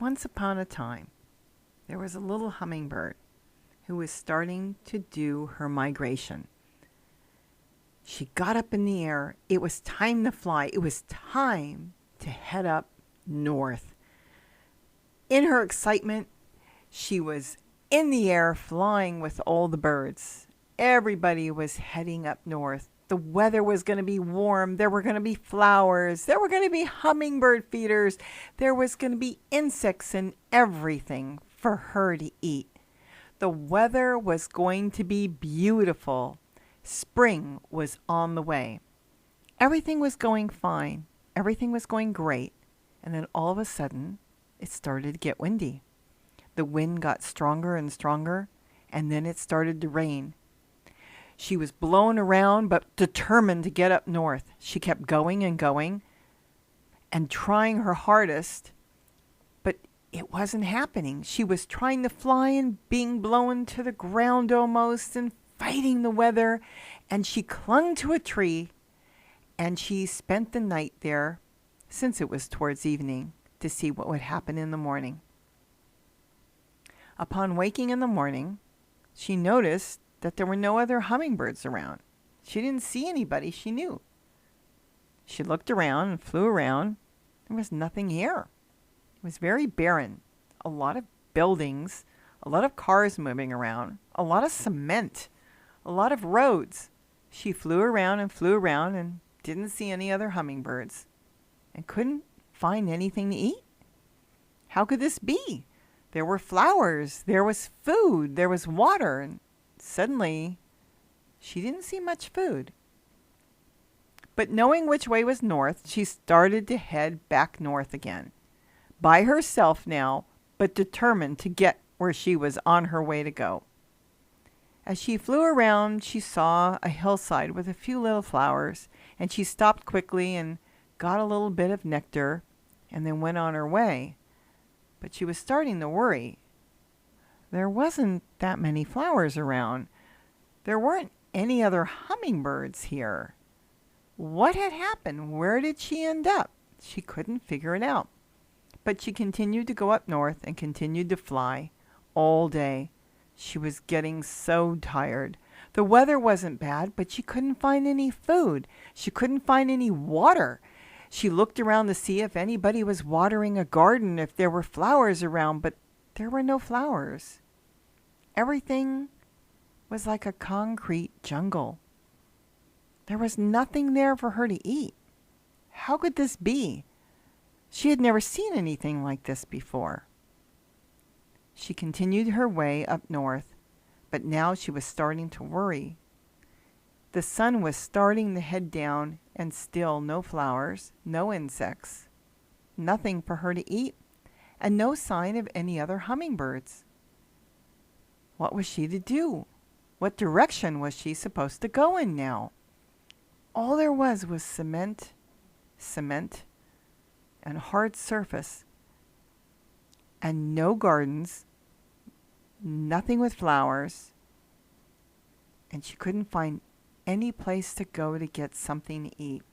Once upon a time, there was a little hummingbird who was starting to do her migration. She got up in the air. It was time to fly. It was time to head up north. In her excitement, she was in the air flying with all the birds. Everybody was heading up north. The weather was going to be warm. There were going to be flowers. There were going to be hummingbird feeders. There was going to be insects and everything for her to eat. The weather was going to be beautiful. Spring was on the way. Everything was going fine. Everything was going great. And then all of a sudden, it started to get windy. The wind got stronger and stronger, and then it started to rain. She was blown around, but determined to get up north. She kept going and going and trying her hardest, but it wasn't happening. She was trying to fly and being blown to the ground almost and fighting the weather, and she clung to a tree, and she spent the night there, since it was towards evening, to see what would happen in the morning. Upon waking in the morning, she noticed that there were no other hummingbirds around. She didn't see anybody she knew. She looked around and flew around. There was nothing here. It was very barren. A lot of buildings, a lot of cars moving around, a lot of cement, a lot of roads. She flew around and didn't see any other hummingbirds and couldn't find anything to eat. How could this be? There were flowers, there was food, there was water, and suddenly she didn't see much food. But knowing which way was north, she started to head back north again. By herself now, but determined to get where she was on her way to go. As she flew around, she saw a hillside with a few little flowers, and she stopped quickly and got a little bit of nectar and then went on her way. But she was starting to worry. There wasn't that many flowers around. There weren't any other hummingbirds here. What had happened? Where did she end up? She couldn't figure it out. But she continued to go up north and continued to fly all day. She was getting so tired. The weather wasn't bad, but she couldn't find any food. She couldn't find any water. She looked around to see if anybody was watering a garden, if there were flowers around, but there were no flowers. Everything was like a concrete jungle. There was nothing there for her to eat. How could this be? She had never seen anything like this before. She continued her way up north, but now she was starting to worry. The sun was starting to head down, and still no flowers, no insects, nothing for her to eat, and no sign of any other hummingbirds. What was she to do? What direction was she supposed to go in now? All there was cement, and hard surface, and no gardens, nothing with flowers, and she couldn't find any place to go to get something to eat.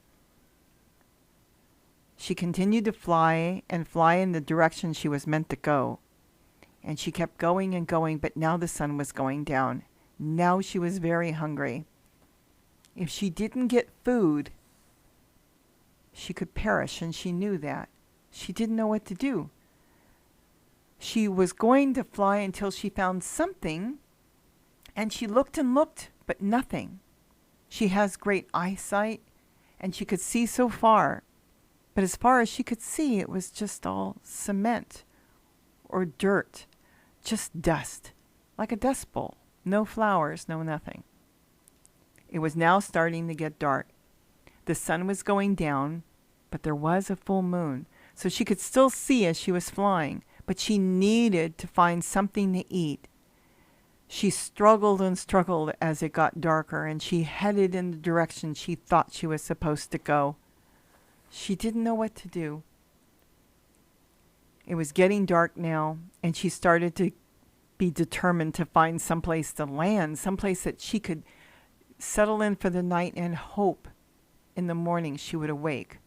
She continued to fly and fly in the direction she was meant to go. And she kept going and going, but now the sun was going down. Now she was very hungry. If she didn't get food, she could perish, and she knew that. She didn't know what to do. She was going to fly until she found something, and she looked and looked, but nothing. She has great eyesight, and she could see so far. But as far as she could see, it was just all cement or dirt, just dust, like a dust bowl. No flowers, no nothing. It was now starting to get dark. The sun was going down, but there was a full moon, so she could still see as she was flying, but she needed to find something to eat. She struggled and struggled as it got darker, and she headed in the direction she thought she was supposed to go. She didn't know what to do. It was getting dark now, and she started to be determined to find someplace to land, someplace that she could settle in for the night and hope in the morning she would awake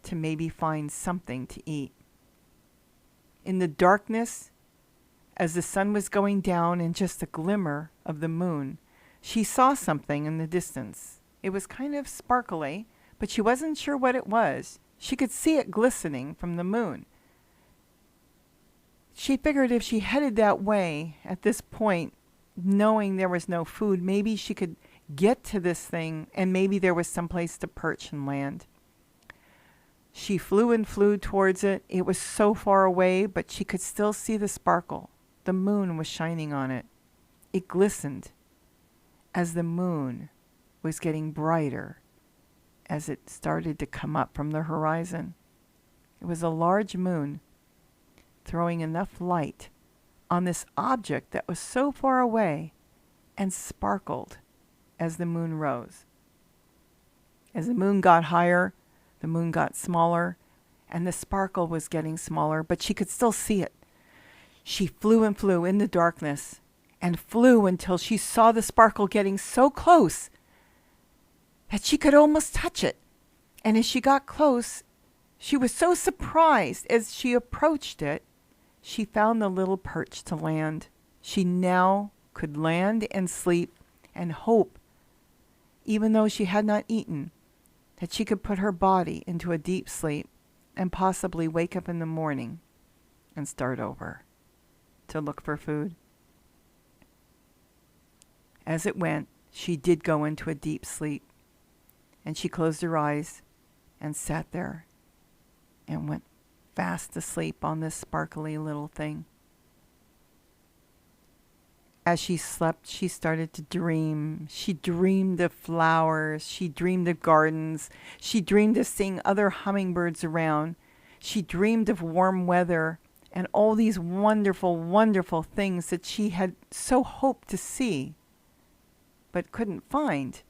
to maybe find something to eat. In the darkness, as the sun was going down and just a glimmer of the moon, she saw something in the distance. It was kind of sparkly, but she wasn't sure what it was. She could see it glistening from the moon. She figured if she headed that way at this point, knowing there was no food, maybe she could get to this thing and maybe there was some place to perch and land. She flew and flew towards it. It was so far away, but she could still see the sparkle. The moon was shining on it. It glistened as the moon was getting brighter as it started to come up from the horizon. It was a large moon throwing enough light on this object that was so far away and sparkled as the moon rose. As the moon got higher, the moon got smaller, and the sparkle was getting smaller, but she could still see it. She flew and flew in the darkness and flew until she saw the sparkle getting so close that she could almost touch it. And as she got close, she was so surprised as she approached it, she found the little perch to land. She now could land and sleep and hope, even though she had not eaten, that she could put her body into a deep sleep and possibly wake up in the morning and start over to look for food. As it went, she did go into a deep sleep, and she closed her eyes and sat there and went fast asleep on this sparkly little thing. As she slept, she started to dream. She dreamed of flowers. She dreamed of gardens. She dreamed of seeing other hummingbirds around. She dreamed of warm weather and all these wonderful, wonderful things that she had so hoped to see, but couldn't find.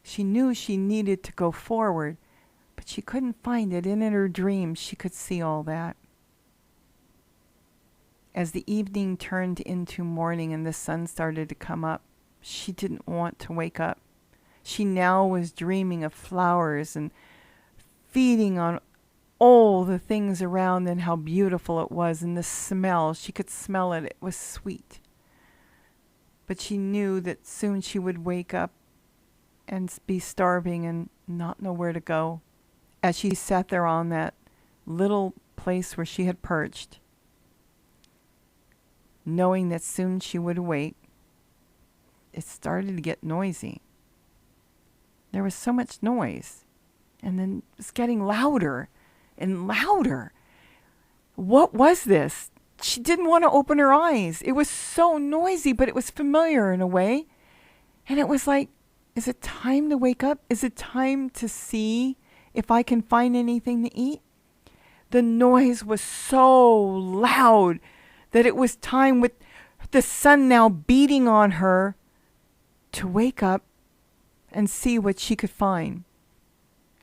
She knew she needed to go forward, but she couldn't find it. And in her dreams, she could see all that. As the evening turned into morning and the sun started to come up, she didn't want to wake up. She now was dreaming of flowers and feeding on all the things around and how beautiful it was, and the smell. She could smell it. It was sweet. But she knew that soon she would wake up and be starving and not know where to go. As she sat there on that little place where she had perched, knowing that soon she would wake, it started to get noisy. There was so much noise, and then it was getting louder and louder. What was this? She didn't want to open her eyes. It was so noisy, but it was familiar in a way. And it was like, is it time to wake up? Is it time to see if I can find anything to eat? The noise was so loud that it was time, with the sun now beating on her, to wake up and see what she could find.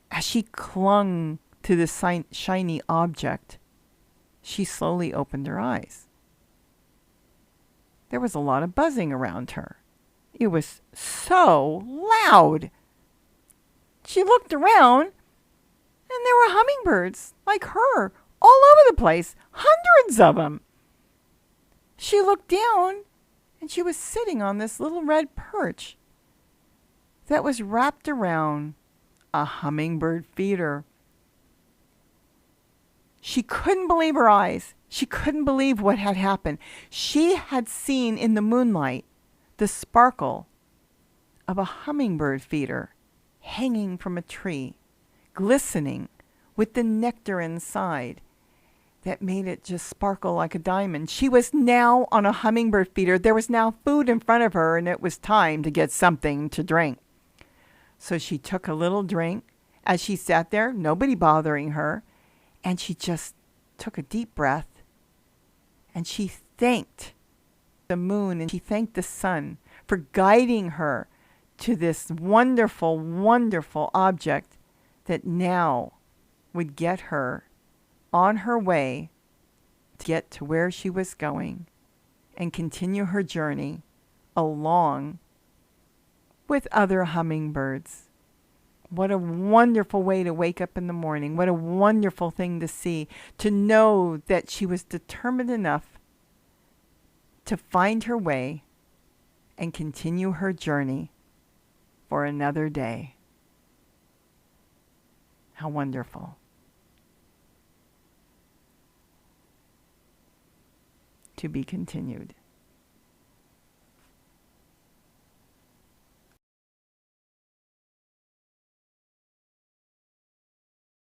As she clung to the shiny object, she slowly opened her eyes. There was a lot of buzzing around her. It was so loud. She looked around, and there were hummingbirds like her all over the place, hundreds of them. She looked down, and she was sitting on this little red perch that was wrapped around a hummingbird feeder. She couldn't believe her eyes. She couldn't believe what had happened. She had seen in the moonlight the sparkle of a hummingbird feeder hanging from a tree, glistening with the nectar inside that made it just sparkle like a diamond. She was now on a hummingbird feeder. There was now food in front of her, and it was time to get something to drink. So she took a little drink as she sat there, nobody bothering her, and she just took a deep breath, and she thanked the moon and she thanked the sun for guiding her to this wonderful, wonderful object that now would get her on her way to get to where she was going and continue her journey along with other hummingbirds. What a wonderful way to wake up in the morning. What a wonderful thing to see. To know that she was determined enough to find her way and continue her journey for another day. How wonderful. To be continued.